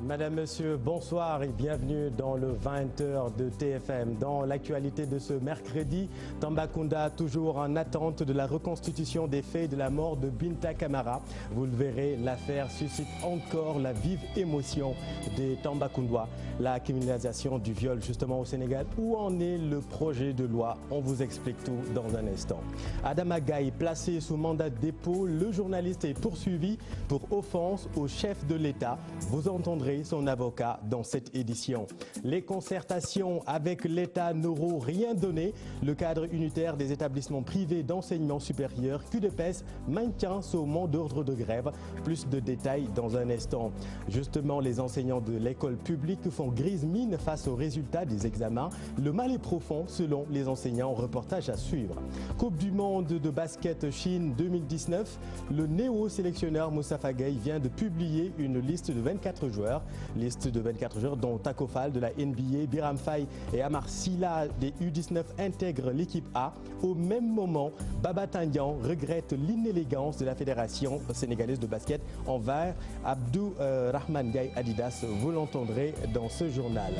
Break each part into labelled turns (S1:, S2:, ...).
S1: Madame, Monsieur, bonsoir et bienvenue dans le 20h de TFM. Dans l'actualité de ce mercredi, Tambacounda toujours en attente de la reconstitution des faits de la mort de Binta Camara. Vous le verrez, l'affaire suscite encore la vive émotion des Tambacoundois. La criminalisation du viol justement au Sénégal. Où en est le projet de loi? On vous explique tout dans un instant. Adama Gaye, placé sous mandat de dépôt, le journaliste est poursuivi pour offense au chef de l'État. Vous entendrez son avocat dans cette édition. Les concertations avec l'État n'auront rien donné. Le cadre unitaire des établissements privés d'enseignement supérieur, QDPES, maintient son mot d'ordre de grève. Plus de détails dans un instant. Justement, les enseignants de l'école publique font grise mine face aux résultats des examens. Le mal est profond selon les enseignants. Reportage à suivre. Coupe du monde de basket Chine 2019. Le néo-sélectionneur Moussa Fagaye vient de publier une liste de 24 joueurs. Liste de 24 joueurs dont Taco Fall de la NBA, Biram Faye et Amar Silla des U19 intègrent l'équipe A. Au même moment, Baba Tandian regrette l'inélégance de la Fédération sénégalaise de basket envers Abdou Rahman Gaye Adidas. Vous l'entendrez dans ce journal.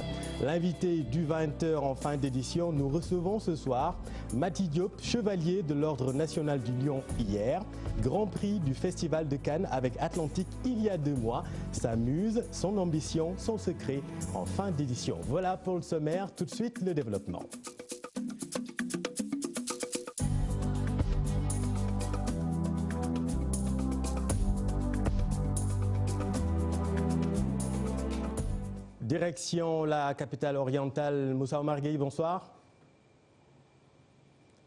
S1: L'invité du 20h en fin d'édition, nous recevons ce soir Mati Diop, chevalier de l'Ordre national du Lion hier. Grand prix du Festival de Cannes avec Atlantique il y a 2 mois. Sa muse, son ambition, son secret en fin d'édition. Voilà pour le sommaire, tout de suite le développement. Direction la capitale orientale, Moussa Omar Gueye, bonsoir.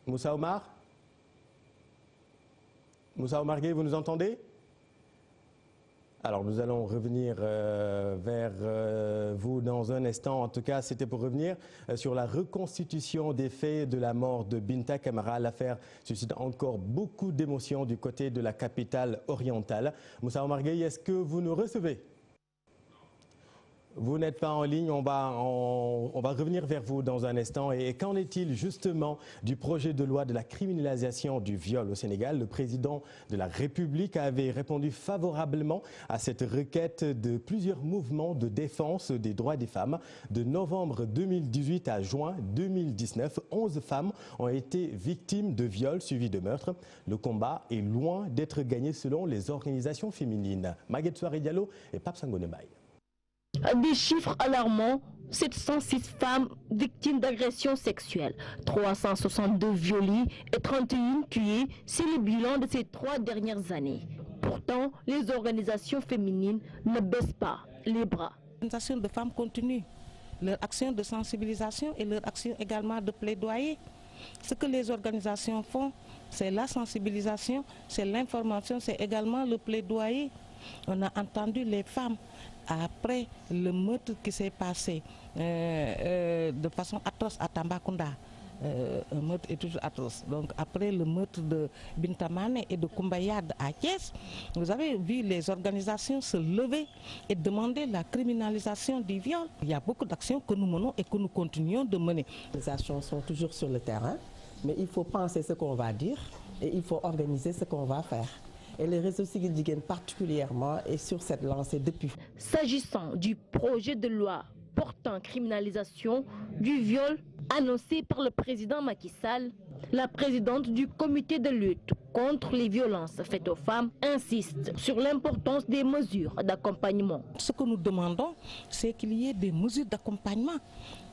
S1: Moussa Omar Gueye, vous nous entendez? Alors nous allons revenir vers vous dans un instant. En tout cas, c'était pour revenir sur la reconstitution des faits de la mort de Binta Camara. L'affaire suscite encore beaucoup d'émotions du côté de la capitale orientale. Moussa Omar Gueye, est-ce que vous nous recevez? Vous n'êtes pas en ligne, on va revenir vers vous dans un instant. Et qu'en est-il justement du projet de loi de la criminalisation du viol au Sénégal? Le président de la République avait répondu favorablement à cette requête de plusieurs mouvements de défense des droits des femmes. De novembre 2018 à juin 2019, 11 femmes ont été victimes de viols suivis de meurtres. Le combat est loin d'être gagné selon les organisations féminines. Maguette Souare Diallo et Pape Sangone Mbaye.
S2: Des chiffres alarmants, 706 femmes victimes d'agressions sexuelles, 362 violées et 31 tuées, c'est le bilan de ces 3 dernières années. Pourtant, les organisations féminines ne baissent pas les bras.
S3: Les organisations de femmes continuent leur action de sensibilisation et leur action également de plaidoyer. Ce que les organisations font, c'est la sensibilisation, c'est l'information, c'est également le plaidoyer. On a entendu les femmes après le meurtre qui s'est passé de façon atroce à Tambacounda. Un meurtre est toujours atroce. Donc après le meurtre de Binta Mané et de Koumbayad à Thiès, vous avez vu les organisations se lever et demander la criminalisation du viol. Il y a beaucoup d'actions que nous menons et que nous continuons de mener.
S4: Les organisations sont toujours sur le terrain, mais il faut penser ce qu'on va dire et il faut organiser ce qu'on va faire. Et les réseaux civils particulièrement est sur cette lancée depuis.
S2: S'agissant du projet de loi portant criminalisation du viol annoncé par le président Macky Sall, la présidente du comité de lutte contre les violences faites aux femmes insiste sur l'importance des mesures d'accompagnement.
S3: Ce que nous demandons, c'est qu'il y ait des mesures d'accompagnement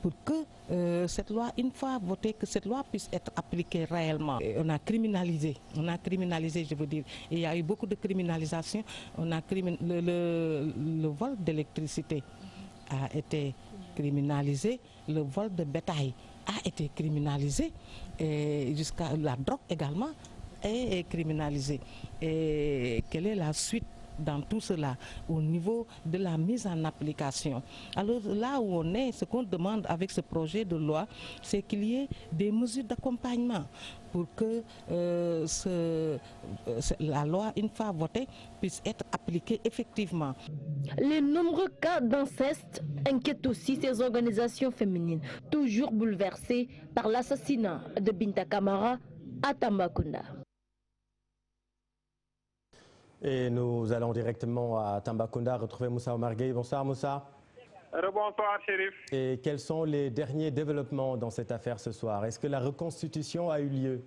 S3: pour que cette loi, une fois votée, que cette loi puisse être appliquée réellement. Et on a criminalisé, je veux dire. Et il y a eu beaucoup de criminalisation. On a le vol d'électricité a été criminalisé, le vol de bétail a été criminalisé, et jusqu'à la drogue également est criminalisée. Et quelle est la suite dans tout cela au niveau de la mise en application? Alors là où on est, ce qu'on demande avec ce projet de loi, c'est qu'il y ait des mesures d'accompagnement pour que la loi, une fois votée, puisse être appliquée effectivement.
S2: Les nombreux cas d'inceste inquiètent aussi ces organisations féminines, toujours bouleversées par l'assassinat de Binta Camara à Tambacounda.
S1: Et nous allons directement à Tambacounda retrouver Moussa Omar Gueye. Bonsoir Moussa.
S5: Bonsoir Chérif.
S1: Et quels sont les derniers développements dans cette affaire ce soir? Est-ce que la reconstitution a eu lieu?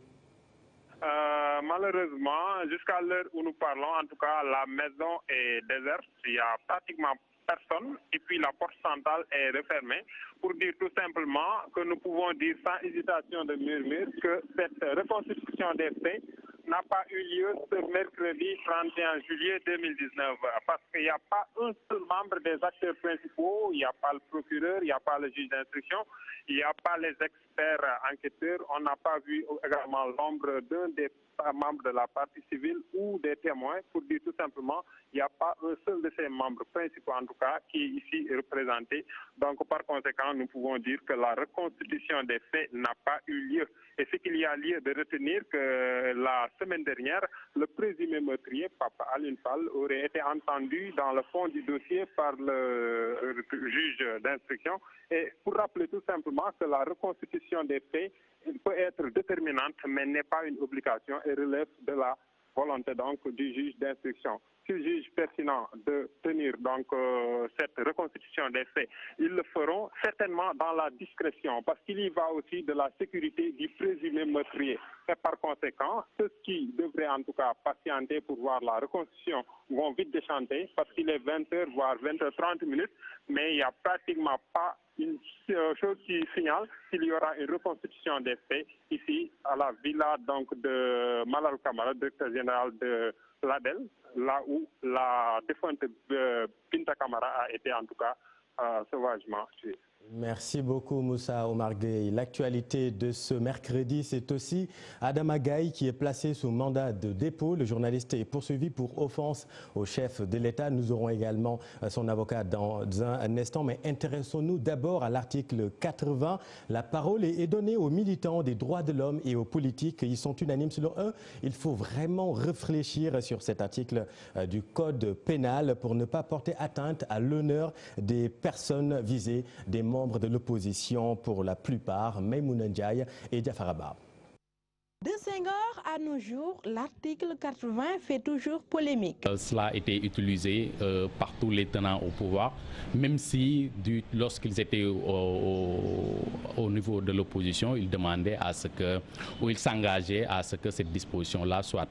S5: Malheureusement, jusqu'à l'heure où nous parlons, en tout cas, la maison est déserte. Il y a pratiquement personne et puis la porte centrale est refermée pour dire tout simplement que nous pouvons dire sans hésitation de murmure que cette reconstitution des faits n'a pas eu lieu ce mercredi 31 juillet 2019 parce qu'il n'y a pas un seul membre des acteurs principaux, il n'y a pas le procureur, il n'y a pas le juge d'instruction, il n'y a pas les experts enquêteurs, on n'a pas vu également l'ombre d'un des membres de la partie civile ou des témoins pour dire tout simplement il n'y a pas un seul de ces membres principaux en tout cas qui est ici représenté. Donc par conséquent nous pouvons dire que la reconstitution des faits n'a pas eu lieu. Et ce qu'il y a lieu de retenir que la semaine dernière, le présumé meurtrier, Papa Alioune Fall, aurait été entendu dans le fond du dossier par le juge d'instruction. Et pour rappeler tout simplement que la reconstitution des faits peut être déterminante, mais n'est pas une obligation et relève de la volonté donc du juge d'instruction. S'il juge pertinent de tenir donc cette reconstitution des faits, ils le feront certainement dans la discrétion parce qu'il y va aussi de la sécurité du présumé meurtrier. Et par conséquent, ceux qui devraient en tout cas patienter pour voir la reconstitution vont vite déchanter parce qu'il est 20h voire 20h30 minutes, mais il n'y a pratiquement pas une chose qui signale qu'il y aura une reconstitution des faits ici à la villa donc de Malal Camara, directeur général de l'ADEL, là où la défunte Binta Camara a été en tout cas sauvagement tuée.
S1: Merci beaucoup Moussa Omar Gueye. L'actualité de ce mercredi, c'est aussi Adama Gaye qui est placé sous mandat de dépôt. Le journaliste est poursuivi pour offense au chef de l'État. Nous aurons également son avocat dans un instant, mais intéressons-nous d'abord à l'article 80. La parole est donnée aux militants des droits de l'homme et aux politiques. Ils sont unanimes selon eux. Il faut vraiment réfléchir sur cet article du Code pénal pour ne pas porter atteinte à l'honneur des personnes visées, des membres de l'opposition pour la plupart, Maïmouna Ndiaye et Diafaraba.
S6: De Senghor à nos jours, l'article 80 fait toujours polémique.
S7: Cela a été utilisé par tous les tenants au pouvoir, même si lorsqu'ils étaient au niveau de l'opposition, ils demandaient à ce que, ou ils s'engageaient à ce que cette disposition-là soit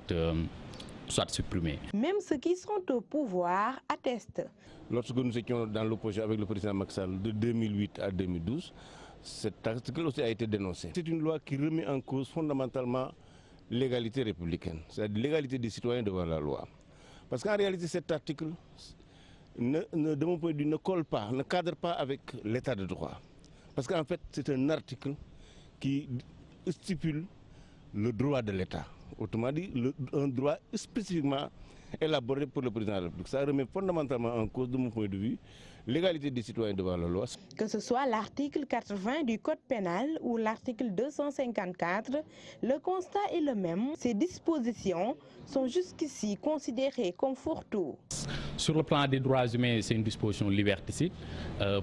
S7: supprimée.
S6: Même ceux qui sont au pouvoir attestent.
S8: Lorsque nous étions dans l'opposition avec le président Macky Sall de 2008 à 2012, cet article aussi a été dénoncé. C'est une loi qui remet en cause fondamentalement l'égalité républicaine, c'est-à-dire l'égalité des citoyens devant la loi. Parce qu'en réalité, cet article, de mon point de vue, ne colle pas, ne cadre pas avec l'état de droit. Parce qu'en fait, c'est un article qui stipule le droit de l'État. Autrement dit, un droit spécifiquement élaboré pour le président de la République. Ça remet fondamentalement en cause, de mon point de vue, l'égalité des citoyens devant la loi.
S6: Que ce soit l'article 80 du Code pénal ou l'article 254, le constat est le même. Ces dispositions sont jusqu'ici considérées comme fourre-tout.
S7: Sur le plan des droits humains, c'est une disposition liberticide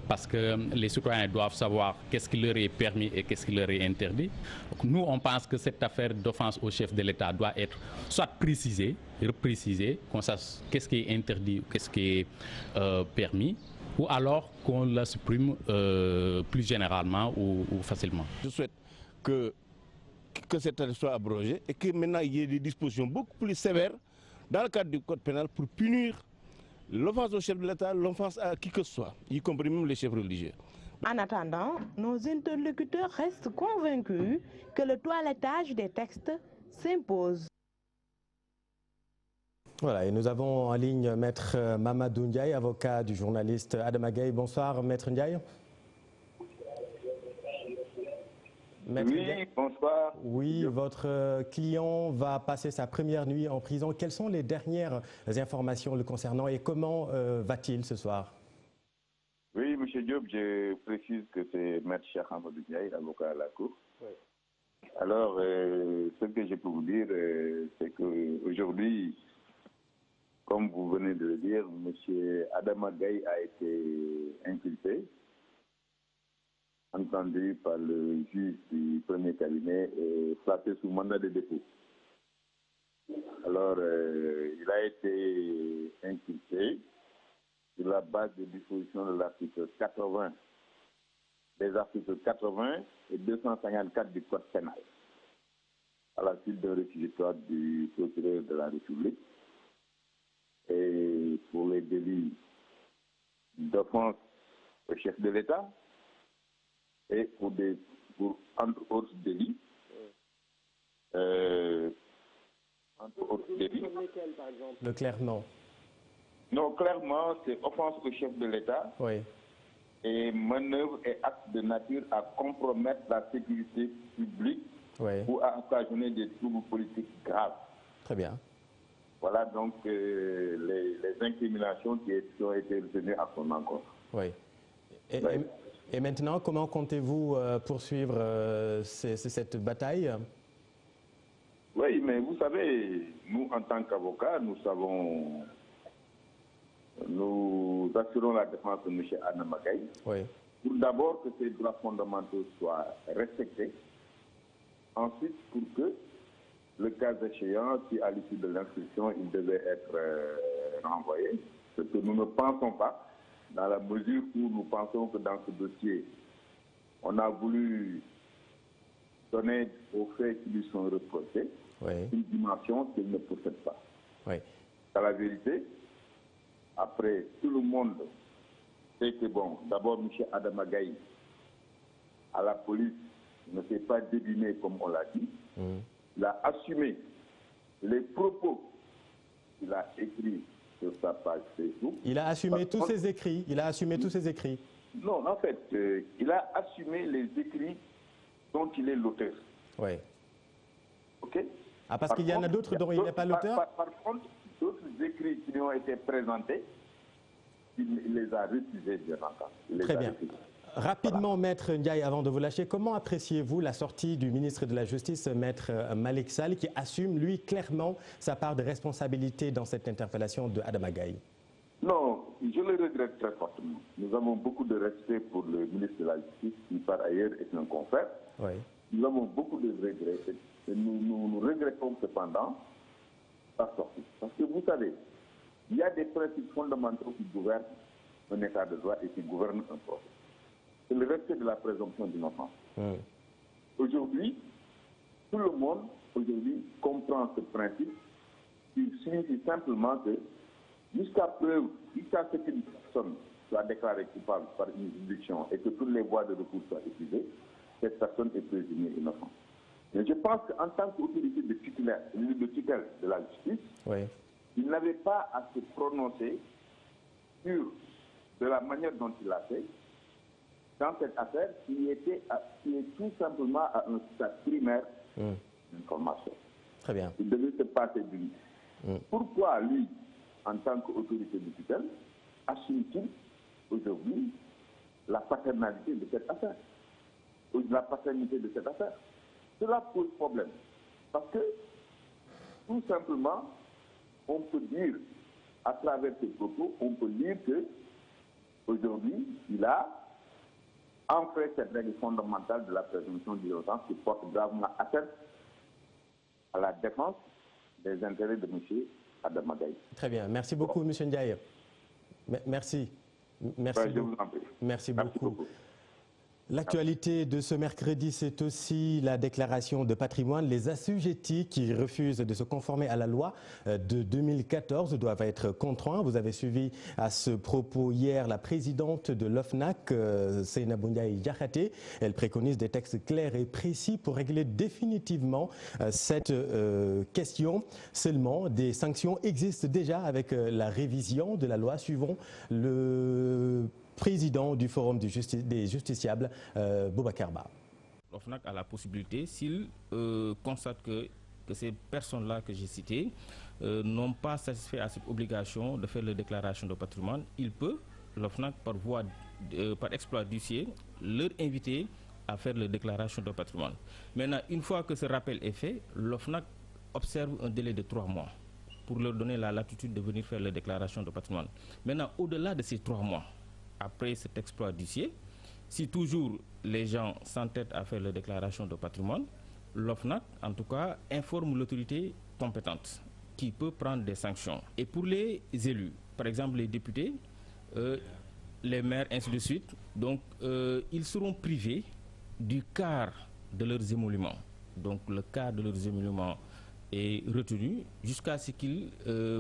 S7: parce que les citoyens doivent savoir qu'est-ce qui leur est permis et qu'est-ce qui leur est interdit. Donc, nous, on pense que cette affaire d'offense au chef de l'État doit être soit précisée, reprécisée, qu'on sache qu'est-ce qui est interdit ou qu'est-ce qui est permis, ou alors qu'on la supprime plus généralement ou facilement.
S8: Je souhaite que cette loi soit abrogée et que maintenant il y ait des dispositions beaucoup plus sévères dans le cadre du Code pénal pour punir l'offense au chef de l'État, l'offense à qui que ce soit, y compris même les chefs religieux.
S6: En attendant, nos interlocuteurs restent convaincus que le toilettage des textes s'impose.
S1: Voilà, et nous avons en ligne Maître Mamadou Ndiaye, avocat du journaliste Adama Gaye. Bonsoir, Maître Ndiaye.
S9: Maître Ndiaye. Bonsoir.
S1: Oui, votre client va passer sa première nuit en prison. Quelles sont les dernières informations le concernant et comment va-t-il ce soir?
S9: Oui, M. Diop, je précise que c'est Maître Cheikh Amadou Ndiaye, avocat à la Cour. Oui. Alors, ce que je peux vous dire, c'est qu'aujourd'hui, comme vous venez de le dire, M. Adama Gaye a été inculpé, entendu par le juge du premier cabinet et placé sous mandat de dépôt. Alors, il a été inculpé sur la base des dispositions de l'article 80, des articles 80 et 254 du Code pénal, à la suite d'un réquisitoire du procureur de la République, et pour les délits d'offense au chef de l'État et pour entre autres délits.
S1: Le clairement.
S9: Non, clairement, c'est offense au chef de l'État.
S1: Oui.
S9: Et manœuvre et acte de nature à compromettre la sécurité publique,
S1: oui,
S9: ou à occasionner des troubles politiques graves.
S1: Très bien.
S9: Voilà donc les incriminations qui ont été retenues à son encontre.
S1: Oui. Et maintenant, comment comptez-vous poursuivre cette bataille?
S9: Oui, mais vous savez, nous, en tant qu'avocats, nous assurons la défense de M. Adama-Gaye.
S1: Oui.
S9: Pour d'abord que ses droits fondamentaux soient respectés. Ensuite, pour que, le cas échéant, si à l'issue de l'instruction, il devait être renvoyé, ce que nous ne pensons pas, dans la mesure où nous pensons que dans ce dossier, on a voulu donner aux faits qui lui sont reprochés, oui, une dimension qu'il ne possède pas.
S1: Oui.
S9: C'est la vérité. Après, tout le monde sait que, bon, d'abord, M. Adama-Gaye, à la police, ne s'est pas deviné comme on l'a dit. Il a assumé les propos qu'il a écrits sur sa page Facebook.
S1: Il a assumé tous ses écrits. Il a assumé tous ses écrits.
S9: Non, en fait, il a assumé les écrits dont il est l'auteur.
S1: Oui.
S9: OK?
S1: Ah, parce qu'il y en a d'autres dont il n'est pas l'auteur?
S9: Par contre, d'autres écrits qui lui ont été présentés, il les a refusés, bien entendu.
S1: Très bien. Rapidement, voilà. Maître Ndiaye, avant de vous lâcher, comment appréciez-vous la sortie du ministre de la Justice, Maître Malick Sall, qui assume, lui, clairement sa part de responsabilité dans cette interpellation de Adama-Gaye? Non, je le regrette très fortement. Nous avons beaucoup de respect pour le ministre de la Justice, qui par ailleurs est un confrère. Oui. Nous avons beaucoup de regrets. Et nous regrettons cependant sa sortie. Parce que vous savez, il y a des principes fondamentaux qui gouvernent un état de droit et qui gouvernent un procès. C'est le respect de la présomption d'innocence. Aujourd'hui, tout le monde comprend ce principe qui signifie simplement que jusqu'à ce qu'une personne soit déclarée coupable par une juridiction et que toutes les voies de recours soient épuisées, cette personne est présumée innocente. Mais je pense qu'en tant qu'autorité de tutelle de la justice, oui, il n'avait pas à se prononcer sur de la manière dont il l'a fait dans cette affaire qui est tout simplement à un stade primaire d'information. Très bien. Il devait se passer d'une. Pourquoi lui, en tant qu'autorité de tutelle, assume-t-il aujourd'hui la paternalité de cette affaire, ou la paternité de cette affaire? Cela pose problème. Parce que, tout simplement, on peut dire, à travers ces propos, on peut dire que aujourd'hui, il a enfreint cette règle fondamentale de la présomption d'innocence qui porte gravement atteinte à la défense des intérêts de M. Adama-Gaye. Très bien. Merci beaucoup, M. Ndiaye. Merci. Merci beaucoup. Merci beaucoup. L'actualité de ce mercredi, c'est aussi la déclaration de patrimoine. Les assujettis qui refusent de se conformer à la loi de 2014 doivent être contraints. Vous avez suivi à ce propos hier la présidente de l'OFNAC, Seynabou Ndiaye Diakhaté. Elle préconise des textes clairs et précis pour régler définitivement cette question. Seulement, des sanctions existent déjà avec la révision de la loi. Suivons le président du Forum des justiciables, Boubacar Ba.
S10: L'OFNAC a la possibilité, s'il constate que ces personnes-là que j'ai citées n'ont pas satisfait à cette obligation de faire la déclaration de patrimoine, il peut, l'OFNAC, par exploit d'huissier, leur inviter à faire la déclaration de patrimoine. Maintenant, une fois que ce rappel est fait, l'OFNAC observe un délai de 3 mois pour leur donner la latitude de venir faire la déclaration de patrimoine. Maintenant, au-delà de ces 3 mois, après cet exploit d'huissier, si toujours les gens s'entêtent à faire la déclaration de patrimoine, l'OFNAC, en tout cas, informe l'autorité compétente qui peut prendre des sanctions. Et pour les élus, par exemple les députés, les maires, ainsi de suite, donc ils seront privés du quart de leurs émoluments. Donc le quart de leurs émoluments est retenu jusqu'à ce qu'ils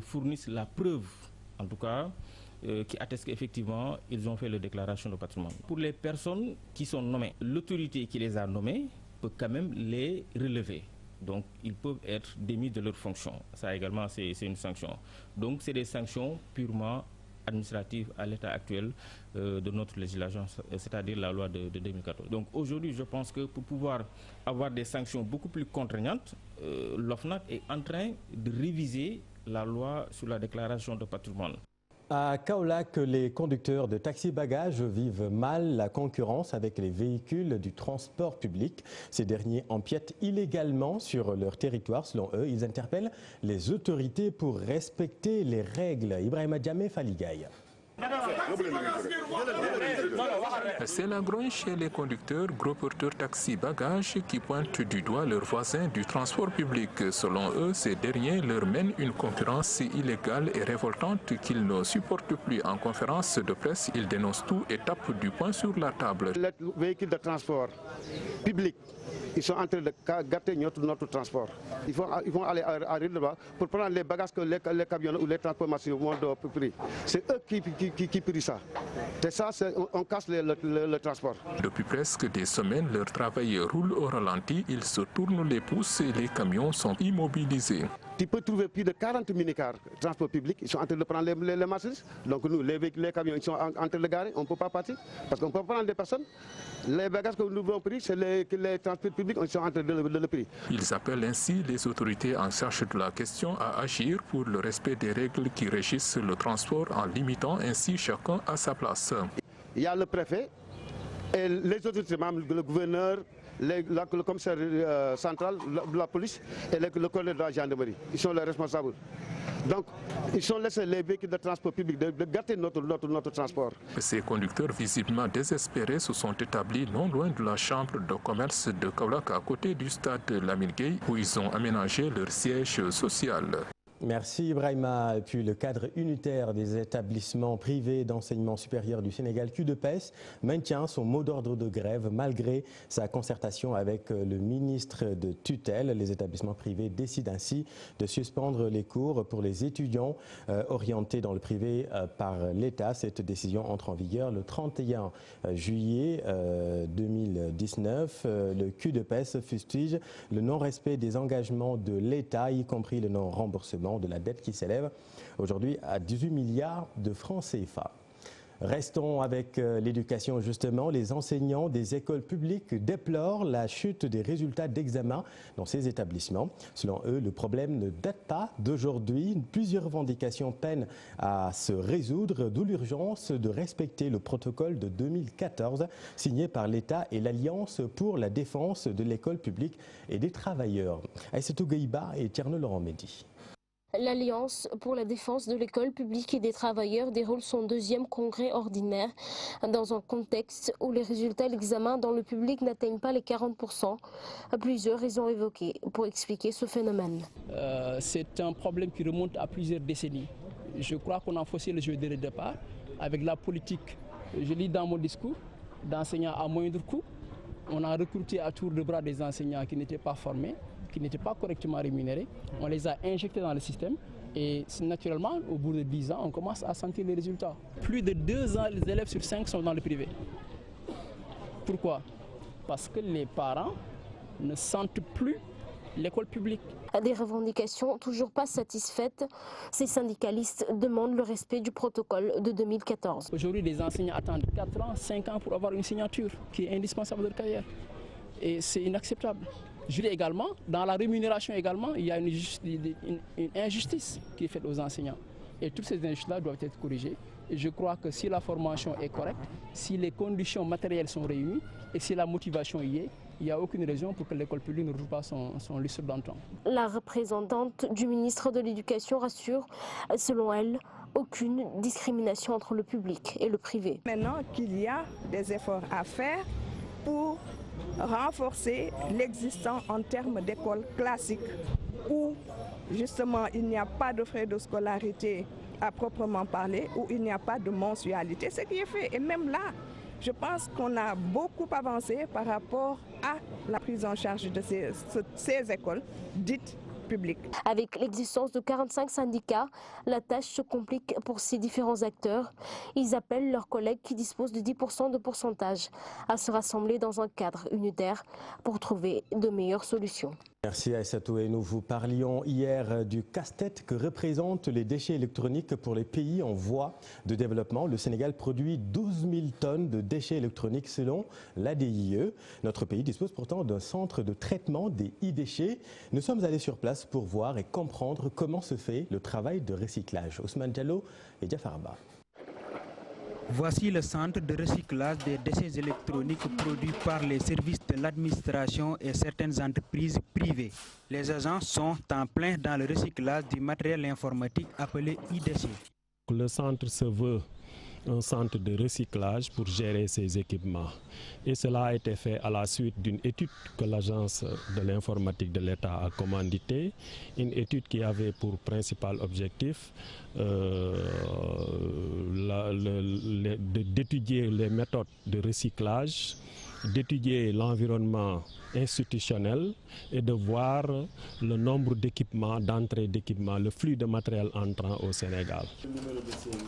S10: fournissent la preuve, en tout cas, qui atteste qu'effectivement ils ont fait la déclaration de patrimoine. Pour les personnes qui sont nommées, l'autorité qui les a nommées peut quand même les relever. Donc ils peuvent être démis de leurs fonctions. Ça également c'est une sanction. Donc c'est des sanctions purement administratives à l'état actuel de notre législation, c'est-à-dire la loi de 2014. Donc aujourd'hui je pense que pour pouvoir avoir des sanctions beaucoup plus contraignantes, l'OFNAC est en train de réviser la loi sur la déclaration de patrimoine.
S1: À Kaolack, les conducteurs de taxi-bagages vivent mal la concurrence avec les véhicules du transport public. Ces derniers empiètent illégalement sur leur territoire. Selon eux, ils interpellent les autorités pour respecter les règles. Ibrahima Diamé, Faligaï.
S11: C'est la grogne chez les conducteurs, gros porteurs taxi-bagages qui pointent du doigt leurs voisins du transport public. Selon eux, ces derniers leur mènent une concurrence illégale et révoltante qu'ils ne supportent plus. En conférence de presse, ils dénoncent tout et tapent du poing sur la table.
S12: Les véhicules de transport public, ils sont en train de gâter notre transport. Ils vont aller à Rideba pour prendre les bagages que les camions ou les transports massifs vont pris. C'est eux qui prient ça. C'est ça, on casse le transport.
S11: Depuis presque des semaines, leur travail roule au ralenti. Ils se tournent les pouces et les camions sont immobilisés.
S12: Tu peux trouver plus de 40 minicars transport public, ils sont en train de prendre les marchandises. Donc nous, les véhicules, les camions, ils sont en train de garer, on ne peut pas partir parce qu'on peut prendre des personnes. Les bagages que nous avons pris, c'est les transports publics, ils sont en train de le prix.
S11: Ils appellent ainsi les autorités en charge de la question à agir pour le respect des règles qui régissent le transport en limitant ainsi chacun à sa place.
S12: Il y a le préfet et les autorités, même le gouverneur, le commissaire central, la police et le colonel de la gendarmerie. Ils sont les responsables. Donc, ils sont laissés les véhicules de transport public de gâter notre transport.
S11: Ces conducteurs visiblement désespérés se sont établis non loin de la chambre de commerce de Kaolack à côté du stade Lamine Gueye où ils ont aménagé leur siège social.
S1: Merci Ibrahima. Et puis le cadre unitaire des établissements privés d'enseignement supérieur du Sénégal, QDPES, maintient son mot d'ordre de grève malgré sa concertation avec le ministre de tutelle. Les établissements privés décident ainsi de suspendre les cours pour les étudiants orientés dans le privé par l'État. Cette décision entre en vigueur le 31 juillet 2019. Le QDPES fustige le non-respect des engagements de l'État, y compris le non-remboursement de la dette qui s'élève aujourd'hui à 18 milliards de francs CFA. Restons avec l'éducation justement. Les enseignants des écoles publiques déplorent la chute des résultats d'examen dans ces établissements. Selon eux, le problème ne date pas d'aujourd'hui. Plusieurs revendications peinent à se résoudre, d'où l'urgence de respecter le protocole de 2014 signé par l'État et l'Alliance pour la défense de l'école publique et des travailleurs. Aïssatou Gueiba et Tierno Laurent Mehdi.
S2: L'Alliance pour la défense de l'école publique et des travailleurs déroule son deuxième congrès ordinaire dans un contexte où les résultats de l'examen dans le public n'atteignent pas les 40%. Plusieurs raisons évoquées pour expliquer ce phénomène.
S13: C'est un problème qui remonte à plusieurs décennies. Je crois qu'on a faussé le jeu dès le départ avec la politique. Je lis dans mon discours d'enseignants à moindre coût. On a recruté à tour de bras des enseignants qui n'étaient pas formés, qui n'étaient pas correctement rémunérés. On les a injectés dans le système et naturellement, au bout de 10 ans, on commence à sentir les résultats. Plus de 2 ans, les élèves sur 5 sont dans le privé. Pourquoi? Parce que les parents ne sentent plus l'école publique.
S2: Des revendications toujours pas satisfaites, ces syndicalistes demandent le respect du protocole de 2014.
S13: Aujourd'hui, les enseignants attendent 4 ans, 5 ans pour avoir une signature qui est indispensable de leur carrière. Et c'est inacceptable. Je dis également, dans la rémunération également, il y a une injustice qui est faite aux enseignants. Et toutes ces injustices-là doivent être corrigées. Et je crois que si la formation est correcte, si les conditions matérielles sont réunies et si la motivation y est, il n'y a aucune raison pour que l'école publique ne retrouve pas son lustre d'antan.
S2: La représentante du ministre de l'Éducation rassure, selon elle, aucune discrimination entre le public et le privé.
S14: Maintenant qu'il y a des efforts à faire pour renforcer l'existant en termes d'écoles classiques où justement il n'y a pas de frais de scolarité à proprement parler, où il n'y a pas de mensualité, ce qui est fait. Et même là, je pense qu'on a beaucoup avancé par rapport à la prise en charge de ces écoles dites publiques.
S2: Avec l'existence de 45 syndicats, la tâche se complique pour ces différents acteurs. Ils appellent leurs collègues qui disposent de 10% de pourcentage à se rassembler dans un cadre unitaire pour trouver de meilleures solutions.
S1: Merci Aïssatou. Et nous vous parlions hier du casse-tête que représentent les déchets électroniques pour les pays en voie de développement. Le Sénégal produit 12 000 tonnes de déchets électroniques selon l'ADIE. Notre pays dispose pourtant d'un centre de traitement des e-déchets. Nous sommes allés sur place pour voir et comprendre comment se fait le travail de recyclage. Ousmane Diallo et Diafarba.
S15: Voici le centre de recyclage des déchets électroniques produits par les services de l'administration et certaines entreprises privées. Les agents sont en plein dans le recyclage du matériel informatique appelé e-déchets.
S16: Le centre se veut un centre de recyclage pour gérer ces équipements. Et cela a été fait à la suite d'une étude que l'Agence de l'informatique de l'État a commanditée, une étude qui avait pour principal objectif d'étudier les méthodes de recyclage, d'étudier l'environnement institutionnel et de voir le nombre d'équipements, d'entrée d'équipements, le flux de matériel entrant au Sénégal.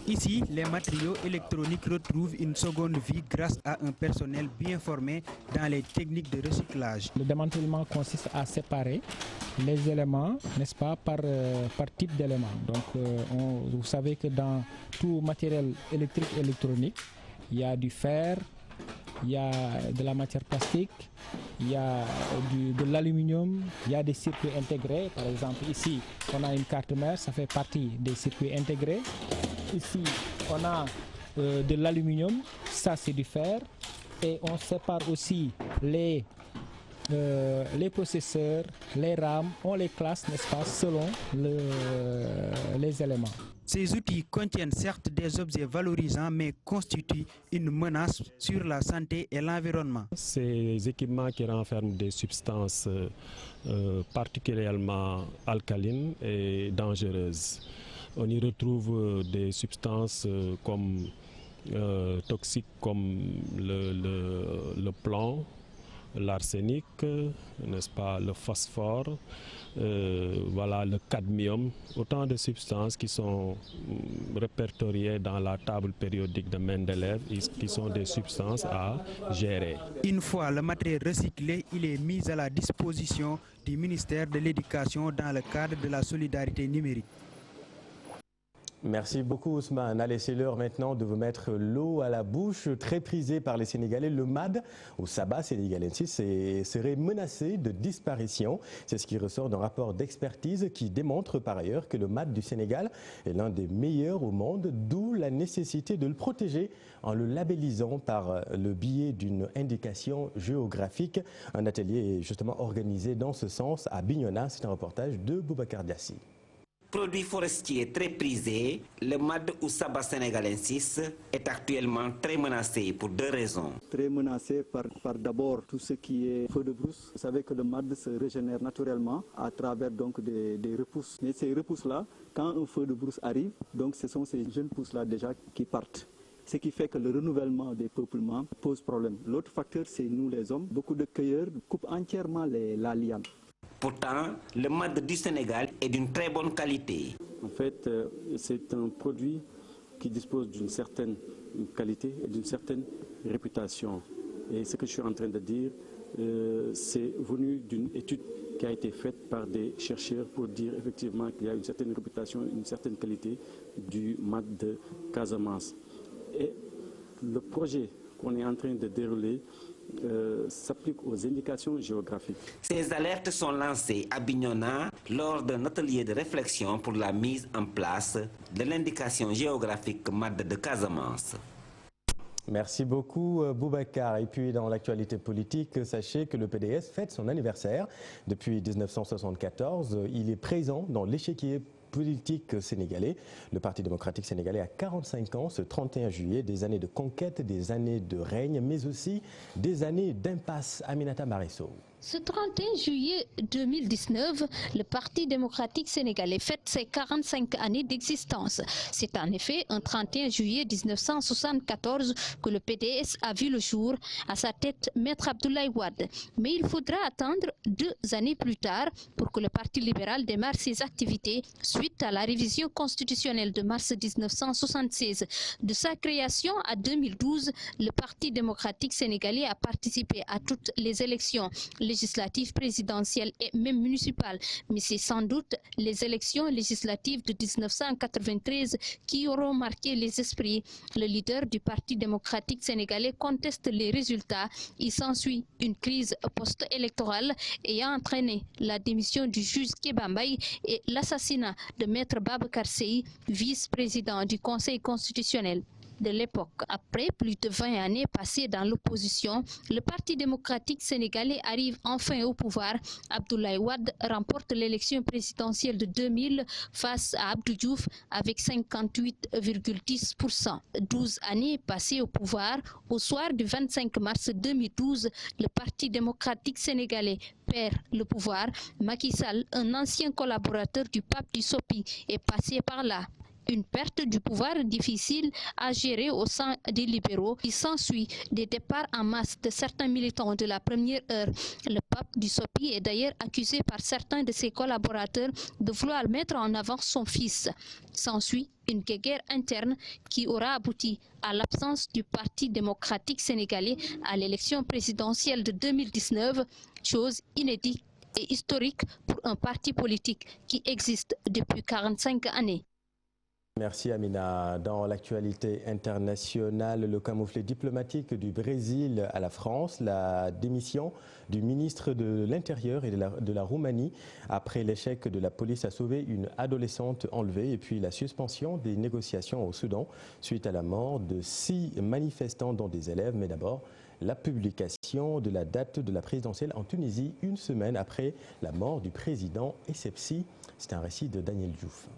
S15: Ici, les matériaux électroniques retrouvent une seconde vie grâce à un personnel bien formé dans les techniques de recyclage.
S17: Le démantèlement consiste à séparer les éléments, n'est-ce pas, par type d'éléments. Donc, vous savez que dans tout matériel électrique et électronique, il y a du fer, il y a de la matière plastique, il y a de l'aluminium, il y a des circuits intégrés. Par exemple, ici, on a une carte mère, ça fait partie des circuits intégrés. Ici, on a de l'aluminium, ça c'est du fer. Et on sépare aussi les processeurs, les RAM, on les classe, n'est-ce pas, selon les éléments.
S15: Ces outils contiennent certes des objets valorisants, mais constituent une menace sur la santé et l'environnement.
S16: Ces équipements qui renferment des substances particulièrement alcalines et dangereuses. On y retrouve des substances toxiques comme le plomb, l'arsenic, n'est-ce pas, le phosphore, voilà, le cadmium, autant de substances qui sont répertoriées dans la table périodique de Mendeleev et qui sont des substances à gérer.
S15: Une fois le matériel recyclé, il est mis à la disposition du ministère de l'Éducation dans le cadre de la solidarité numérique.
S1: Merci beaucoup Ousmane. Allez, c'est l'heure maintenant de vous mettre l'eau à la bouche. Très prisé par les Sénégalais, le MAD ou Saba sénégalensis serait menacé de disparition. C'est ce qui ressort d'un rapport d'expertise qui démontre par ailleurs que le MAD du Sénégal est l'un des meilleurs au monde, d'où la nécessité de le protéger en le labellisant par le biais d'une indication géographique. Un atelier est justement organisé dans ce sens à Bignona. C'est un reportage de Boubacar Diassi.
S18: Produit forestier très prisé, le MAD ou Saba sénégalensis est actuellement très menacé pour deux raisons.
S19: Très menacé par d'abord tout ce qui est feu de brousse. Vous savez que le MAD se régénère naturellement à travers donc des repousses. Mais ces repousses-là, quand un feu de brousse arrive, donc ce sont ces jeunes pousses-là déjà qui partent. Ce qui fait que le renouvellement des peuplements pose problème. L'autre facteur, c'est nous les hommes. Beaucoup de cueilleurs coupent entièrement la liane.
S18: Pourtant, le MAD du Sénégal est d'une très bonne qualité.
S19: En fait, c'est un produit qui dispose d'une certaine qualité et d'une certaine réputation. Et ce que je suis en train de dire, c'est venu d'une étude qui a été faite par des chercheurs pour dire effectivement qu'il y a une certaine réputation, une certaine qualité du MAD de Casamance. Et le projet qu'on est en train de dérouler s'applique aux indications géographiques.
S18: Ces alertes sont lancées à Bignona lors d'un atelier de réflexion pour la mise en place de l'indication géographique MAD de Casamance.
S1: Merci beaucoup Boubacar. Et puis dans l'actualité politique, sachez que le PDS fête son anniversaire. Depuis 1974, il est présent dans l'échiquier politique sénégalais. Le Parti démocratique sénégalais a 45 ans ce 31 juillet, des années de conquête, des années de règne, mais aussi des années d'impasse. Aminata Maresso.
S20: Ce 31 juillet 2019, le Parti démocratique sénégalais fête ses 45 années d'existence. C'est en effet un 31 juillet 1974 que le PDS a vu le jour, à sa tête Maître Abdoulaye Wade. Mais il faudra attendre 2 années plus tard pour que le Parti libéral démarre ses activités suite à la révision constitutionnelle de mars 1976. De sa création à 2012, le Parti démocratique sénégalais a participé à toutes les élections législatives, présidentielles et même municipales. Mais c'est sans doute les élections législatives de 1993 qui auront marqué les esprits. Le leader du Parti démocratique sénégalais conteste les résultats. Il s'ensuit une crise post-électorale ayant entraîné la démission du juge Kéba Mbaye et l'assassinat de Maître Babacar Sèye, vice-président du Conseil constitutionnel de l'époque. Après plus de 20 années passées dans l'opposition, le Parti démocratique sénégalais arrive enfin au pouvoir. Abdoulaye Wade remporte l'élection présidentielle de 2000 face à Abdou Diouf avec 58,10%. 12 années passées au pouvoir, au soir du 25 mars 2012, le Parti démocratique sénégalais perd le pouvoir. Macky Sall, un ancien collaborateur du pape du Sopi, est passé par là. Une perte du pouvoir difficile à gérer au sein des libéraux. Il s'ensuit des départs en masse de certains militants de la première heure. Le pape du Sopi est d'ailleurs accusé par certains de ses collaborateurs de vouloir mettre en avant son fils. S'ensuit une guerre interne qui aura abouti à l'absence du Parti démocratique sénégalais à l'élection présidentielle de 2019, chose inédite et historique pour un parti politique qui existe depuis 45 années.
S1: Merci Amina. Dans l'actualité internationale, le camouflet diplomatique du Brésil à la France, la démission du ministre de l'Intérieur et de la Roumanie après l'échec de la police à sauver une adolescente enlevée et puis la suspension des négociations au Soudan suite à la mort de 6 manifestants dont des élèves. Mais d'abord, la publication de la date de la présidentielle en Tunisie, une semaine après la mort du président Essebsi. C'est un récit de Daniel Diouf.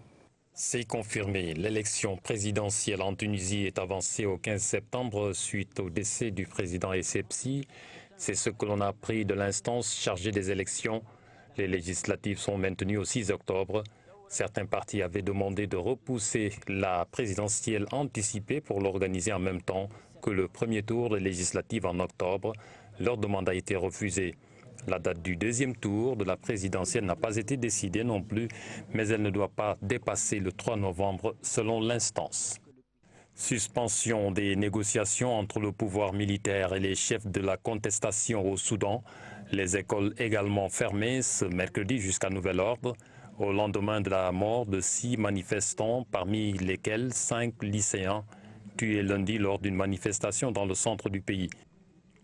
S21: C'est confirmé. L'élection présidentielle en Tunisie est avancée au 15 septembre suite au décès du président Essebsi. C'est ce que l'on a appris de l'instance chargée des élections. Les législatives sont maintenues au 6 octobre. Certains partis avaient demandé de repousser la présidentielle anticipée pour l'organiser en même temps que le premier tour des législatives en octobre. Leur demande a été refusée. La date du deuxième tour de la présidentielle n'a pas été décidée non plus, mais elle ne doit pas dépasser le 3 novembre selon l'instance. Suspension des négociations entre le pouvoir militaire et les chefs de la contestation au Soudan. Les écoles également fermées ce mercredi jusqu'à nouvel ordre, au lendemain de la mort de 6 manifestants, parmi lesquels 5 lycéens, tués lundi lors d'une manifestation dans le centre du pays.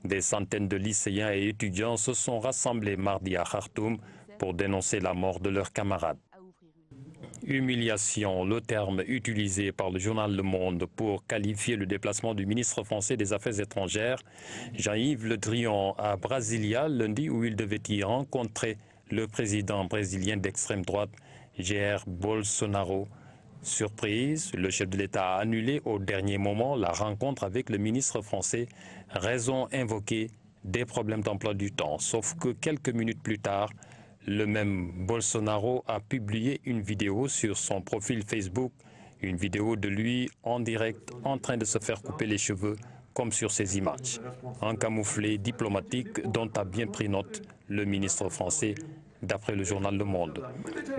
S21: Des centaines de lycéens et étudiants se sont rassemblés mardi à Khartoum pour dénoncer la mort de leurs camarades. Humiliation, le terme utilisé par le journal Le Monde pour qualifier le déplacement du ministre français des Affaires étrangères, Jean-Yves Le Drian, à Brasilia lundi où il devait y rencontrer le président brésilien d'extrême droite, Jair Bolsonaro. Surprise, le chef de l'État a annulé au dernier moment la rencontre avec le ministre français, raison invoquée, des problèmes d'emploi du temps. Sauf que quelques minutes plus tard, le même Bolsonaro a publié une vidéo sur son profil Facebook, une vidéo de lui en direct en train de se faire couper les cheveux, comme sur ces images. Un camouflet diplomatique dont a bien pris note le ministre français, d'après le journal Le Monde.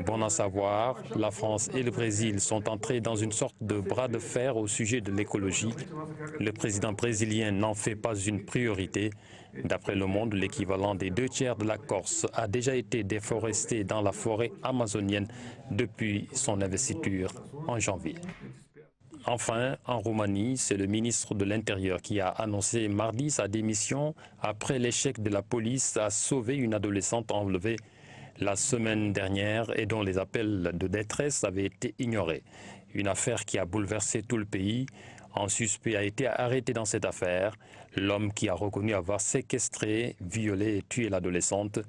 S21: Bon à savoir, la France et le Brésil sont entrés dans une sorte de bras de fer au sujet de l'écologie. Le président brésilien n'en fait pas une priorité. D'après Le Monde, l'équivalent des 2/3 de la Corse a déjà été déforesté dans la forêt amazonienne depuis son investiture en janvier. Enfin, en Roumanie, c'est le ministre de l'Intérieur qui a annoncé mardi sa démission après l'échec de la police à sauver une adolescente enlevée la semaine dernière et dont les appels de détresse avaient été ignorés. Une affaire qui a bouleversé tout le pays. Un suspect a été arrêté dans cette affaire. L'homme qui a reconnu avoir séquestré, violé et tué l'adolescente.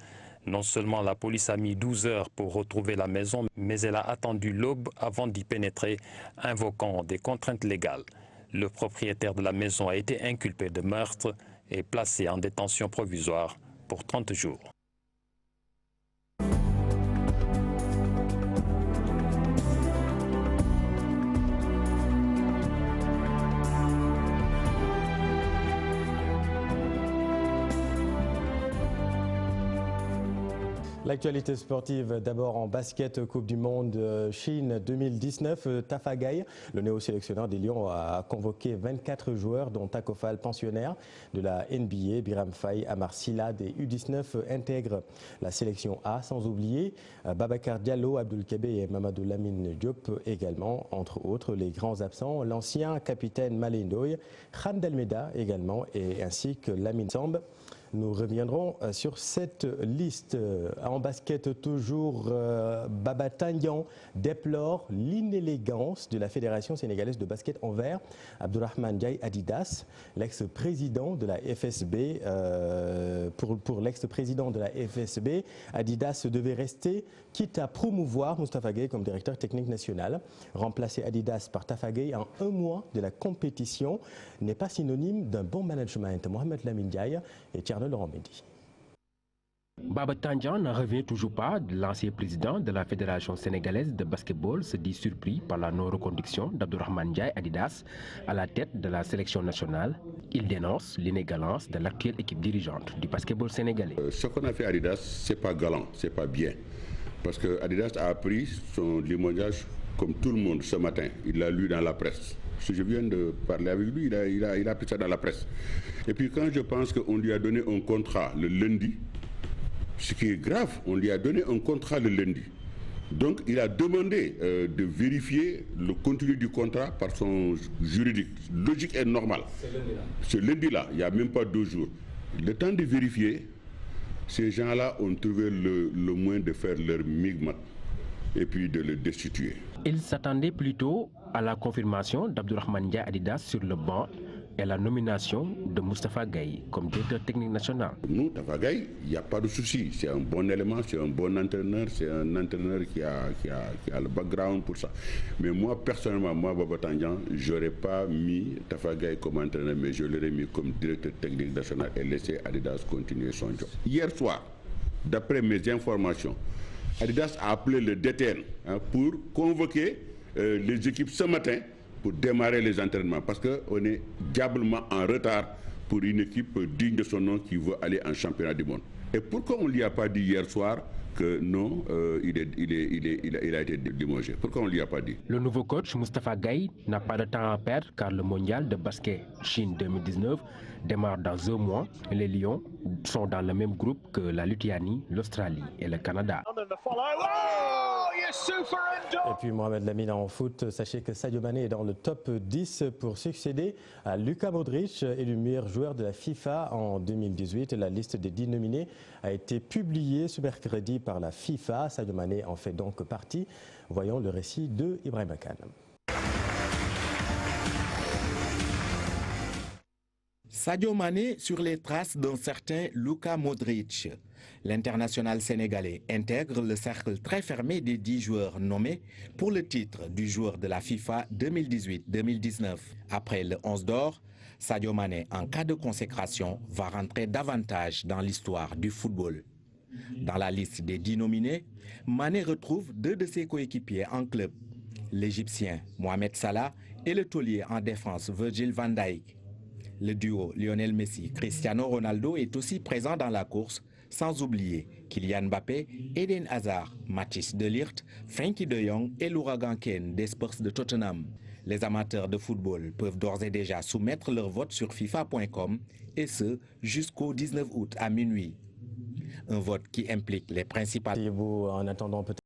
S21: Non seulement la police a mis 12 heures pour retrouver la maison, mais elle a attendu l'aube avant d'y pénétrer, invoquant des contraintes légales. Le propriétaire de la maison a été inculpé de meurtre et placé en détention provisoire pour 30 jours.
S1: L'actualité sportive, d'abord en basket, Coupe du Monde Chine 2019. Tafa Gueye, le néo-sélectionneur des Lions, a convoqué 24 joueurs, dont Taco Fall, pensionnaire de la NBA. Biram Faye, Amar Silla des U19 intègrent la sélection A, sans oublier Babacar Diallo, Abdoul Kébé et Mamadou Lamine Diop également, entre autres les grands absents. L'ancien capitaine Malé Ndoye, Khan Delmeda également, et ainsi que Lamine Samb. Nous reviendrons sur cette liste. En basket toujours, Baba Tandian déplore l'inélégance de la Fédération sénégalaise de basket en vert. Abdourahmane Ndiaye Adidas, l'ex-président de la FSB, pour l'ex-président de la FSB, Adidas devait rester, quitte à promouvoir Moustapha Gueye comme directeur technique national. Remplacer Adidas par Tafa Gueye en un mois de la compétition n'est pas synonyme d'un bon management. Mohamed Lamine Ndiaye et Thierno Laurent Mendy.
S4: Baba Tandian n'en revient toujours pas. L'ancien président de la Fédération sénégalaise de basketball se dit surpris par la non-reconduction d'Abdourahmane Ndiaye Adidas à la tête de la sélection nationale. Il dénonce l'inégalité de l'actuelle équipe dirigeante du basketball sénégalais.
S22: Ce qu'on a fait à Adidas, c'est pas galant, c'est pas bien. Parce que Adidas a appris son limogeage comme tout le monde ce matin. Il l'a lu dans la presse. Si je viens de parler avec lui, il a appris ça dans la presse. Et puis quand je pense qu'on lui a donné un contrat le lundi, ce qui est grave, on lui a donné un contrat le lundi. Donc il a demandé de vérifier le contenu du contrat par son juridique. Logique et normale. Ce lundi-là, il n'y a même pas 2 jours. Le temps de vérifier, ces gens-là ont trouvé le moyen de faire leur migmat et puis de le destituer.
S4: Il s'attendait plutôt à la confirmation d'Abdourahmane Ndiaye Adidas sur le banc et la nomination de Moustapha Gueye comme directeur technique national.
S22: Nous, Tafa Gueye, il n'y a pas de souci. C'est un bon élément, c'est un bon entraîneur, c'est un entraîneur qui a le background pour ça. Mais moi, personnellement, moi, Baba Tandian, je n'aurais pas mis Tafa Gueye comme entraîneur, mais je l'aurais mis comme directeur technique national et laissé Adidas continuer son job. Hier soir, d'après mes informations, Adidas a appelé le DTN pour convoquer les équipes ce matin pour démarrer les entraînements parce qu'on est diablement en retard pour une équipe digne de son nom qui veut aller en championnat du monde. Et pourquoi on ne lui a pas dit hier soir que non, il a été limogé? Pourquoi on ne lui a pas dit?
S4: Le nouveau coach Moustapha Gueye n'a pas de temps à perdre car le mondial de basket Chine 2019 démarre dans 1 mois. Les Lions sont dans le même groupe que la Lituanie, l'Australie et le Canada.
S1: Et puis Mohamed Lamine en foot, sachez que Sadio Mané est dans le top 10 pour succéder à Luka Modric, élu meilleur joueur de la FIFA en 2018. La liste des 10 nominés a été publiée ce mercredi par la FIFA. Sadio Mané en fait donc partie. Voyons le récit de Ibrahim Khan.
S23: Sadio Mané sur les traces d'un certain Luka Modric. L'international sénégalais intègre le cercle très fermé des 10 joueurs nommés pour le titre du joueur de la FIFA 2018-2019. Après le 11 d'or, Sadio Mané, en cas de consécration, va rentrer davantage dans l'histoire du football. Dans la liste des 10 nominés, Mané retrouve 2 de ses coéquipiers en club, l'Égyptien Mohamed Salah et le taulier en défense Virgil van Dijk. Le duo Lionel Messi-Cristiano Ronaldo est aussi présent dans la course, sans oublier Kylian Mbappé, Eden Hazard, Matthijs de Ligt, Frenkie de Jong et l'ouragan Kane des Spurs de Tottenham. Les amateurs de football peuvent d'ores et déjà soumettre leur vote sur FIFA.com et ce jusqu'au 19 août à minuit. Un vote qui implique les principales...
S1: En attendant, peut-être